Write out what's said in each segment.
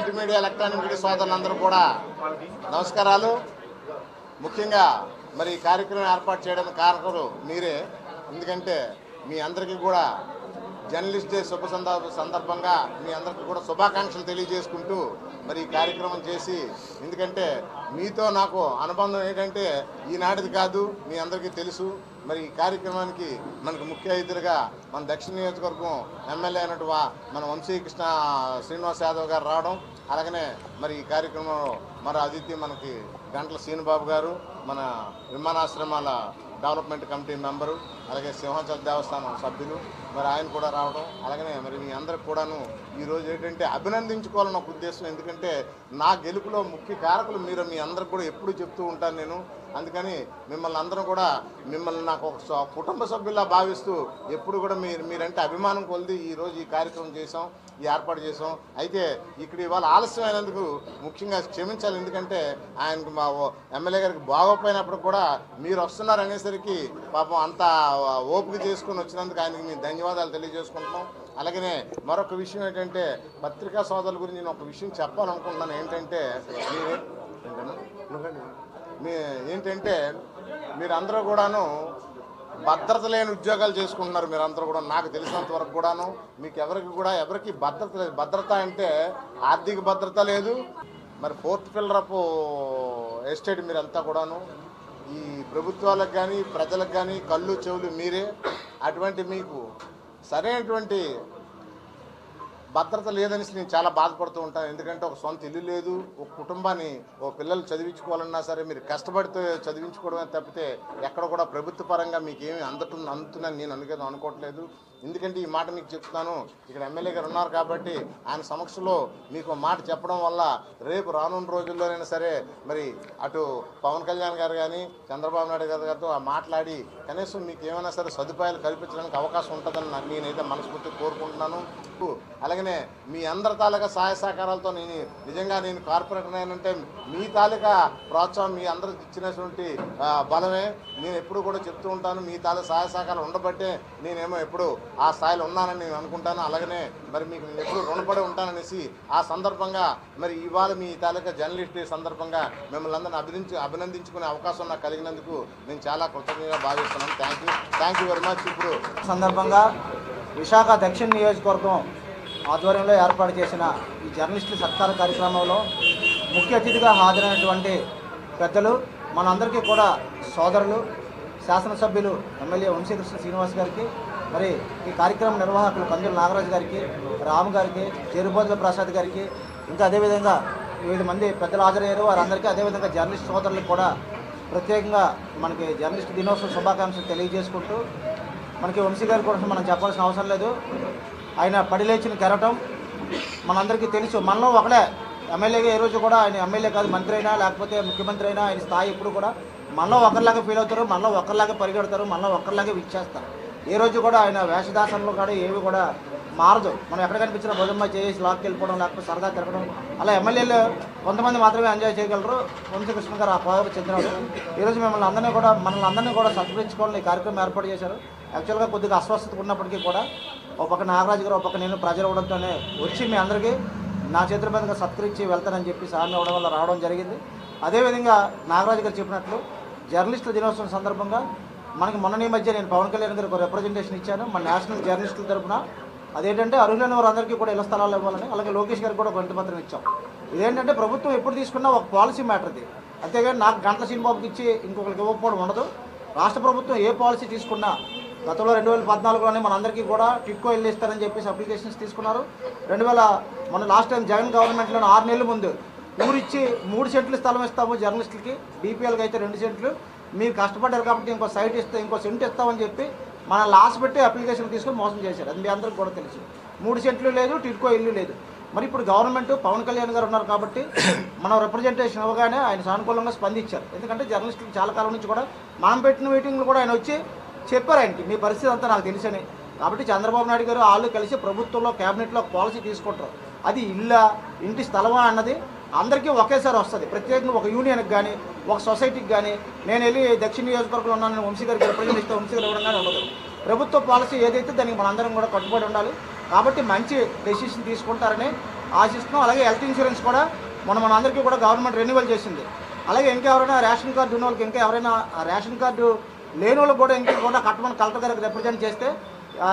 Print media electronic media సోదరులందరూ కూడా నమస్కారాలు. ముఖ్యంగా మరి ఈ కార్యక్రమం ఏర్పాటు చేయడానికి కారకులు మీరే. ఎందుకంటే మీ అందరికీ కూడా జర్నలిస్ట్ డే శుభ సందర్భంగా మీ అందరికీ కూడా శుభాకాంక్షలు తెలియజేసుకుంటూ మరి ఈ కార్యక్రమం చేసి, ఎందుకంటే మీతో నాకు అనుబంధం ఏంటంటే ఈనాటిది కాదు, మీ అందరికీ తెలుసు. మరి ఈ కార్యక్రమానికి మనకు ముఖ్య అతిథులుగా మన దక్షిణ నియోజకవర్గం ఎమ్మెల్యే అయినట్టు మన వంశీకృష్ణ శ్రీనివాస్ యాదవ్ గారు రావడం, అలాగనే మరి ఈ కార్యక్రమంలో మరి అతిథి మనకి గంటల శ్రీనుబాబు గారు, మన విమానాశ్రమాల డెవలప్మెంట్ కమిటీ మెంబరు, అలాగే సింహాచల దేవస్థానం సభ్యులు, మరి ఆయన కూడా రావడం, అలాగనే మరి మీ అందరికి కూడాను ఈరోజు ఏంటంటే అభినందించుకోవాలని ఒక ఉద్దేశం. ఎందుకంటే నా గెలుపులో ముఖ్య కారకులు మీరు, మీ అందరికి కూడా ఎప్పుడు చెప్తూ ఉంటాను నేను. అందుకని మిమ్మల్ని అందరం కూడా మిమ్మల్ని నాకు ఒక కుటుంబ సభ్యుల్లా భావిస్తూ ఎప్పుడు కూడా మీరంటే అభిమానం కొలిది ఈరోజు ఈ కార్యక్రమం చేసాం, ఈ ఏర్పాటు చేసాం. అయితే ఇక్కడ ఇవాళ ఆలస్యమైనందుకు ముఖ్యంగా క్షమించాలి. ఎందుకంటే ఆయనకు మా ఎమ్మెల్యే గారికి బాగోపోయినప్పుడు కూడా మీరు వస్తున్నారు అనేసరికి పాపం అంత ఓపిక చేసుకుని వచ్చినందుకు ఆయనకి మేము ధన్యవాదాలు తెలియజేసుకుంటున్నాం. అలాగనే మరొక విషయం ఏంటంటే పత్రికా సోదరుల గురించి నేను ఒక విషయం చెప్పాలనుకుంటున్నాను. ఏంటంటే మీరందరూ కూడాను భద్రత లేని ఉద్యోగాలు చేసుకుంటున్నారు. మీరందరూ కూడా నాకు తెలిసినంత వరకు కూడాను మీకు ఎవరికి భద్రత లేదు. భద్రత అంటే ఆర్థిక భద్రత లేదు. మరి ఫోర్త్ పిల్లర్ ఆఫ్ ఎస్టేట్ మీరంతా కూడాను ఈ ప్రభుత్వాలకు కానీ ప్రజలకు కానీ కళ్ళు చెవులు మీరే. అటువంటి మీకు సరైనటువంటి భద్రత లేదని నేను చాలా బాధపడుతూ ఉంటాను. ఎందుకంటే ఒక సొంత ఇల్లు లేదు, ఒక కుటుంబాన్ని ఓ పిల్లలు చదివించుకోవాలన్నా సరే మీరు కష్టపడితే చదివించుకోవడమే తప్పితే ఎక్కడ కూడా ప్రభుత్వ పరంగా మీకు ఏమి అందుతుందని నేను అనుకోవట్లేదు. ఎందుకంటే ఈ మాట మీకు చెప్తున్నాను, ఇక్కడ ఎమ్మెల్యే గారు ఉన్నారు కాబట్టి ఆయన సమక్షంలో మీకు మాట చెప్పడం వల్ల రేపు రానున్న రోజుల్లోనైనా సరే మరి అటు పవన్ కళ్యాణ్ గారు కానీ చంద్రబాబు నాయుడు గారితో మాట్లాడి కనీసం మీకు ఏమైనా సరే సదుపాయాలు కల్పించడానికి అవకాశం ఉంటుందని నేనైతే మనస్ఫూర్తిగా కోరుకుంటున్నాను. అలాగనే మీ అందరి తాలూకా సహాయ సహకారాలతో నేను కార్పొరేటర్ అయినంటే మీ తాలూకా ప్రోత్సాహం మీ అందరూ ఇచ్చినటువంటి బలమే. నేను ఎప్పుడు కూడా చెప్తూ ఉంటాను, మీ తాలూకా సహాయ సహకారాలు ఉండబట్టే నేనేమో ఎప్పుడు ఆ స్థాయిలో ఉన్నానని నేను అనుకుంటాను. అలాగనే మరి మీకు నేను ఎప్పుడు రుణపడి ఉంటాననేసి ఆ సందర్భంగా మరి ఇవాళ మీ తాలూకా జర్నలిస్ట్ డే సందర్భంగా మిమ్మల్ని అందరిని అభినందించుకునే అవకాశం నాకు కలిగినందుకు నేను చాలా కృతజ్ఞతగా భావిస్తున్నాను. Thank you very much. ఇప్పుడు సందర్భంగా విశాఖ దక్షిణ నియోజకవర్గం ఆధ్వర్యంలో ఏర్పాటు చేసిన ఈ జర్నలిస్టుల సత్కార కార్యక్రమంలో ముఖ్య అతిథిగా హాజరైనటువంటి పెద్దలు, మనందరికీ కూడా సోదరులు, శాసనసభ్యులు ఎమ్మెల్యే వంశీకృష్ణ శ్రీనివాస్ గారికి, మరి ఈ కార్యక్రమం నిర్వాహకులు కందుల నాగరాజు గారికి, రాము గారికి, చేరుబోతుల ప్రసాద్ గారికి, ఇంకా అదేవిధంగా వివిధ మంది పెద్దలు హాజరయ్యారు. వారందరికీ అదేవిధంగా జర్నలిస్ట్ సోదరులకు కూడా ప్రత్యేకంగా మనకి జర్నలిస్ట్ దినోత్సవ శుభాకాంక్షలు తెలియజేసుకుంటూ, మనకి వంశీ గారి కోసం మనం చెప్పాల్సిన అవసరం లేదు. ఆయన పడిలేచిన కెరటం మనందరికీ తెలుసు. మనలో ఒకడే ఎమ్మెల్యేగా ఏ రోజు కూడా ఆయన ఎమ్మెల్యే కాదు, మంత్రి అయినా లేకపోతే ముఖ్యమంత్రి అయినా ఆయన స్థాయి ఎప్పుడు కూడా మనలో ఒకరిలాగా ఫీల్ అవుతారు, మనలో ఒకరిలాగా పరిగెడతారు, మనలో ఒకరిలాగా విచ్చేస్తారు. ఏ రోజు కూడా ఆయన వేషధాసనలో కూడా ఏవి కూడా మారదు. మనం ఎక్కడ కనిపించిన భుజమ్మ చేసి లాక్కి వెళ్ళిపోవడం, లేకపోతే సరదా తిరగడం, అలా ఎమ్మెల్యేలు కొంతమంది మాత్రమే ఎంజాయ్ చేయగలరు. వంశీకృష్ణ గారు ఆ కోవకు చెందినవాడు. ఈరోజు మనల్ని అందరినీ కూడా సత్కరించుకోవాలని ఈ కార్యక్రమం ఏర్పాటు చేశారు. యాక్చువల్గా కొద్దిగా అస్వస్థత ఉన్నప్పటికీ కూడా ఒక పక్క నాగరాజు గారు, ఒక పక్క నేను ప్రజలు ఇవ్వడంతోనే వచ్చి మీ అందరికీ నా చేతుల మీదుగా సత్కరించి వెళ్తానని చెప్పి హామీ ఇవ్వడం వల్ల రావడం జరిగింది. అదేవిధంగా నాగరాజు గారు చెప్పినట్లు జర్నలిస్టుల దినోత్సవం సందర్భంగా మనకి మొన్న ఈ మధ్య నేను పవన్ కళ్యాణ్ గారికి ఒక రిప్రజెంటేషన్ ఇచ్చాను మన నేషనల్ జర్నలిస్టుల తరఫున. అదేంటంటే అర్హులైన వారందరికీ కూడా ఇళ్ల స్థలాలు ఇవ్వాలని, అలాగే లోకేష్ గారికి కూడా ఒక వినతిపత్రం ఇచ్చాం. ఇదేంటంటే ప్రభుత్వం ఎప్పుడు తీసుకున్నా ఒక పాలసీ మ్యాటర్ ఇది. అంతేగాని నాకు గంటల శ్రీనిబాబుకి ఇచ్చి ఇంకొకరికి ఇవ్వకపోవడం ఉండదు. రాష్ట్ర ప్రభుత్వం ఏ పాలసీ తీసుకున్నా గతంలో 2014లోనే మనందరికీ కూడా టిట్కో ఇల్లు ఇస్తారని చెప్పేసి అప్లికేషన్స్ తీసుకున్నారు. మన లాస్ట్ టైం జగన్ గవర్నమెంట్లో 6 నెలల ముందు ఊరిచ్చి 3 సెంట్లు స్థలం ఇస్తాము జర్నలిస్టులకి, బీపీఎల్కి అయితే 2 సెంట్లు, మీరు కష్టపడ్డారు కాబట్టి ఇంకో సైట్ ఇస్తే ఇంకో సెంట్ ఇస్తామని చెప్పి మన లాస్ పెట్టి అప్లికేషన్ తీసుకొని మోసం చేశారు. అది మీ అందరికీ కూడా తెలుసు. 3 సెంట్లు లేదు, టిట్కో ఇల్లు లేదు. మరి ఇప్పుడు గవర్నమెంట్ పవన్ కళ్యాణ్ గారు ఉన్నారు కాబట్టి మనం రిప్రజెంటేషన్ ఇవ్వగానే ఆయన సానుకూలంగా స్పందించారు. ఎందుకంటే జర్నలిస్టులు చాలా కాలం నుంచి కూడా మనం పెట్టిన మీటింగ్లు కూడా ఆయన వచ్చి చెప్పారు ఆయనకి మీ పరిస్థితి అంతా నాకు తెలుసని. కాబట్టి చంద్రబాబు నాయుడు గారు వాళ్ళు కలిసి ప్రభుత్వంలో క్యాబినెట్లో పాలసీ తీసుకుంటారు. అది ఇంటి స్థలమా అన్నది అందరికీ ఒకేసారి వస్తుంది. ప్రత్యేకంగా ఒక యూనియన్కి కానీ ఒక సొసైటీకి కానీ నేను వెళ్ళి దక్షిణ నియోజకవర్గంలో ఉన్నాను వంశీ గారికి రిప్రజెంట్ ఇస్తే వంశీ గారు ఇవ్వడం కానీ ఉండదు. ప్రభుత్వ పాలసీ ఏదైతే దానికి మనందరం కూడా కట్టుబడి ఉండాలి. కాబట్టి మంచి డెసిషన్ తీసుకుంటారని ఆశిస్తున్నాం. అలాగే హెల్త్ ఇన్సూరెన్స్ కూడా మన అందరికీ కూడా గవర్నమెంట్ రెన్యువల్ చేసింది. అలాగే ఇంకెవరైనా రేషన్ కార్డు ఉన్న వాళ్ళకి, ఇంకా ఎవరైనా ఆ రేషన్ కార్డు లేని వాళ్ళకి కూడా ఇంకా కూడా కట్టమని కలెక్టర్ గారికి రిప్రజెంట్ చేస్తే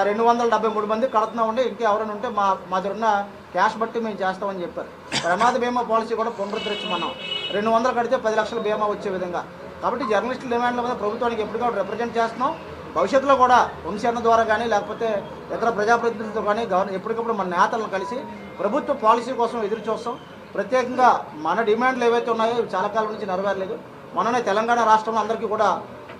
273 మంది కడుతున్నామండి. ఇంకా ఎవరైనా ఉంటే మా దగ్గర ఉన్న క్యాష్ బట్టి మేము చేస్తామని చెప్పారు. ప్రమాద బీమా పాలసీ కూడా పునరుద్ధరించమన్నాం. 200 కడితే 10 లక్షల బీమా వచ్చే విధంగా. కాబట్టి జర్నలిస్టుల డిమాండ్ల మీద ప్రభుత్వానికి ఎప్పటికప్పుడు రిప్రజెంట్ చేస్తున్నాం. భవిష్యత్తులో కూడా వంశీన్న ద్వారా కానీ లేకపోతే ఇతర ప్రజాప్రతినిధులతో కానీ ఎప్పటికప్పుడు మన నేతలను కలిసి ప్రభుత్వ పాలసీ కోసం ఎదురు చూస్తాం. ప్రత్యేకంగా మన డిమాండ్లు ఏవైతే ఉన్నాయో ఇవి చాలా కాలం నుంచి నెరవేరలేదు. మొన్ననే తెలంగాణ రాష్ట్రంలో అందరికీ కూడా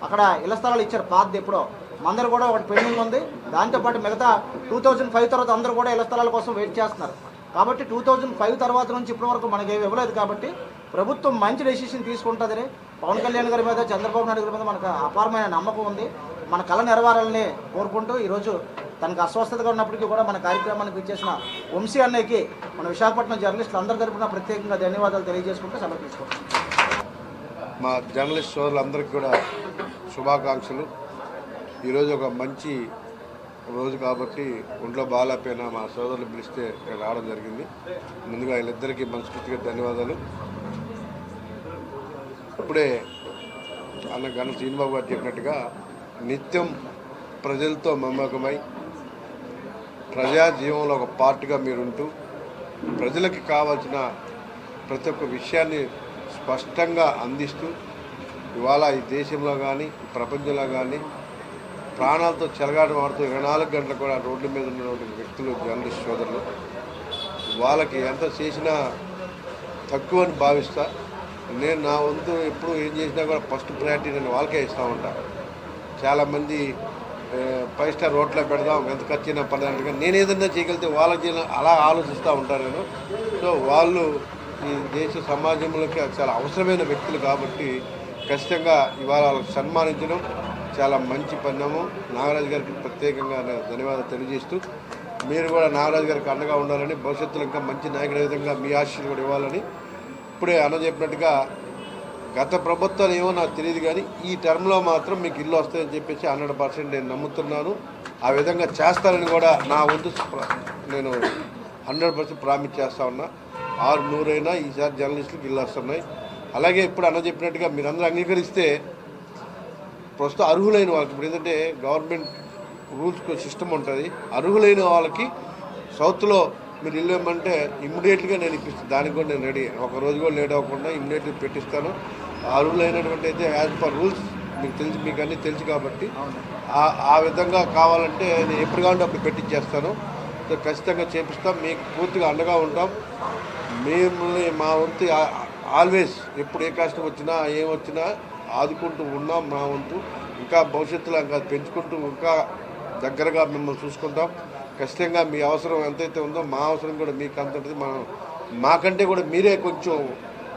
అక్కడ ఇళ్ల స్థలాలు ఇచ్చారు. పాతది ఎప్పుడో మందరు కూడా ఒకటి పెండింగ్ ఉంది. దాంతోపాటు మిగతా 2005 తర్వాత అందరూ కూడా ఇళ్ల స్థలాల కోసం వెయిట్ చేస్తున్నారు. కాబట్టి 2005 తర్వాత నుంచి ఇప్పటి వరకు మనకి ఏమి ఇవ్వలేదు. కాబట్టి ప్రభుత్వం మంచి డెసిషన్ తీసుకుంటుందని పవన్ కళ్యాణ్ గారి మీద, చంద్రబాబు నాయుడు గారి మీద మనకు అపారమైన నమ్మకం ఉంది. మన కళ నెరవేరాలని కోరుకుంటూ ఈరోజు తనకు అస్వస్థతగా ఉన్నప్పటికీ కూడా మన కార్యక్రమానికి ఇచ్చేసిన వంశీ అన్నయ్యకి మన విశాఖపట్నం జర్నలిస్టులు అందరి తరపున ప్రత్యేకంగా ధన్యవాదాలు తెలియజేసుకుంటూ సెలవు తీసుకుంటాం. మా జర్నలిస్ట్ సోదరులందరికీ కూడా శుభాకాంక్షలు. ఈరోజు ఒక మంచి రోజు కాబట్టి ఒంట్లో బాగాలేకపోయినా మా సోదరులు పిలిస్తే ఇక్కడ రావడం జరిగింది. ముందుగా వీళ్ళిద్దరికీ మనస్ఫూర్తిగా ధన్యవాదాలు. ఇప్పుడే అన్న గణ శ్రీనిబాబు గారు చెప్పినట్టుగా నిత్యం ప్రజలతో మమేకమై ప్రజా జీవంలో ఒక పార్ట్గా మీరుంటూ ప్రజలకి కావాల్సిన ప్రతి ఒక్క విషయాన్ని స్పష్టంగా అందిస్తూ ఇవాళ ఈ దేశంలో కానీ ప్రపంచంలో కానీ ప్రాణాలతో చెలగాటమాడుతూ 24 గంటలు కూడా రోడ్ల మీద ఉన్నటువంటి వ్యక్తులు జర్నలిస్ట్ సోదరులు. వాళ్ళకి ఎంత చేసినా తక్కువ అని భావిస్తా. నేను నా వంతు ఎప్పుడు ఏం చేసినా కూడా ఫస్ట్ ప్రయారిటీ నేను వాళ్ళకే ఇస్తూ ఉంటాను. చాలామంది 5 స్టార్ రోడ్లో పెడదాం, ఎంత ఖర్చు అయినా పర్లేదు, నేను ఏదైనా చేయగలిగితే వాళ్ళకి అలా ఆలోచిస్తూ ఉంటాను నేను. సో వాళ్ళు ఈ దేశ సమాజంలోకి చాలా అవసరమైన వ్యక్తులు కాబట్టి ఖచ్చితంగా ఇవాళ వాళ్ళకి సన్మానించడం చాలా మంచి పరిణామం. నాగరాజు గారికి ప్రత్యేకంగా ధన్యవాదాలు తెలియజేస్తూ మీరు కూడా నాగరాజు గారికి అండగా ఉండాలని, భవిష్యత్తులో ఇంకా మంచి నాయకుడి విధంగా మీ ఆశీస్సులు కూడా ఇవ్వాలని. ఇప్పుడే అన్న చెప్పినట్టుగా గత ప్రభుత్వాలు ఏమో నాకు తెలియదు కానీ ఈ టర్మ్లో మాత్రం మీకు ఇల్లు వస్తాయని చెప్పేసి 100% నేను నమ్ముతున్నాను. ఆ విధంగా చేస్తానని కూడా నా వంతు నేను 100% ప్రామిస్ చేస్తా ఉన్నా. 600 అయినా ఈసారి జర్నలిస్టులకు ఇల్లు వస్తున్నాయి. అలాగే ఇప్పుడు అన్న చెప్పినట్టుగా మీరందరూ అంగీకరిస్తే ప్రస్తుతం అర్హులైన వాళ్ళకి, ఇప్పుడు ఏంటంటే గవర్నమెంట్ రూల్స్ సిస్టమ్ ఉంటుంది, అర్హులైన వాళ్ళకి సౌత్లో మీరు ఇల్లు ఇవ్వమంటే ఇమ్మీడియట్గా నేను ఇప్పిస్తాను. దానికి కూడా నేను రెడీ. ఒక రోజు కూడా లేట్ అవ్వకుండా ఇమ్మీడియట్గా పెట్టిస్తాను. అర్హులైనటువంటి అయితే యాజ్ పర్ రూల్స్ మీకు అన్నీ తెలుసు కాబట్టి ఆ విధంగా కావాలంటే నేను ఎప్పుడు కావాలంటే అప్పుడు పెట్టించేస్తాను. సో ఖచ్చితంగా చేపిస్తాం. మీకు పూర్తిగా అండగా ఉంటాం. మిమ్మల్ని మా వంతు ఆల్వేస్ ఎప్పుడు ఏ కష్టం వచ్చినా ఏమొచ్చినా ఆదుకుంటూ ఉన్నాం. మా వంతు ఇంకా భవిష్యత్తులో ఇంకా పెంచుకుంటూ ఇంకా దగ్గరగా మిమ్మల్ని చూసుకుంటాం. ఖచ్చితంగా మీ అవసరం ఎంతైతే ఉందో మా అవసరం కూడా మీకు అంతటిది. మాకంటే కూడా మీరే కొంచెం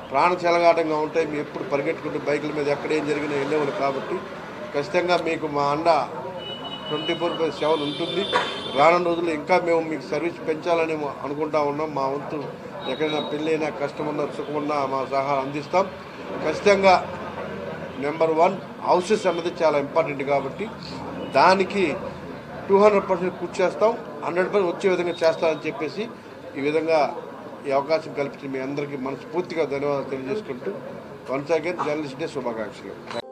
ప్రాణ చెలగాటంగా ఉంటాయి. మీరు ఎప్పుడు పరిగెట్టుకుంటూ బైకుల మీద ఎక్కడ ఏం జరిగినా వెళ్ళేవాళ్ళు కాబట్టి ఖచ్చితంగా మీకు మా అండ 24/7 ఉంటుంది. రానున్న రోజుల్లో ఇంకా మేము మీకు సర్వీస్ పెంచాలని అనుకుంటా ఉన్నాం. మా వంతు ఎక్కడైనా పెళ్ళైనా కష్టమున్నా సుఖమున్నా మా సహాయం అందిస్తాం. ఖచ్చితంగా నెంబర్ 1 హౌసెస్ అన్నది చాలా ఇంపార్టెంట్ కాబట్టి దానికి 200% కృషి చేస్తాం. 100% వచ్చే విధంగా చేస్తామని చెప్పేసి ఈ విధంగా ఈ అవకాశం కల్పించి మీ అందరికీ మనస్ఫూర్తిగా ధన్యవాదాలు తెలియజేసుకుంటూ వన్స్ అగైన్ జర్నలిస్ట్ డే శుభాకాంక్షలు.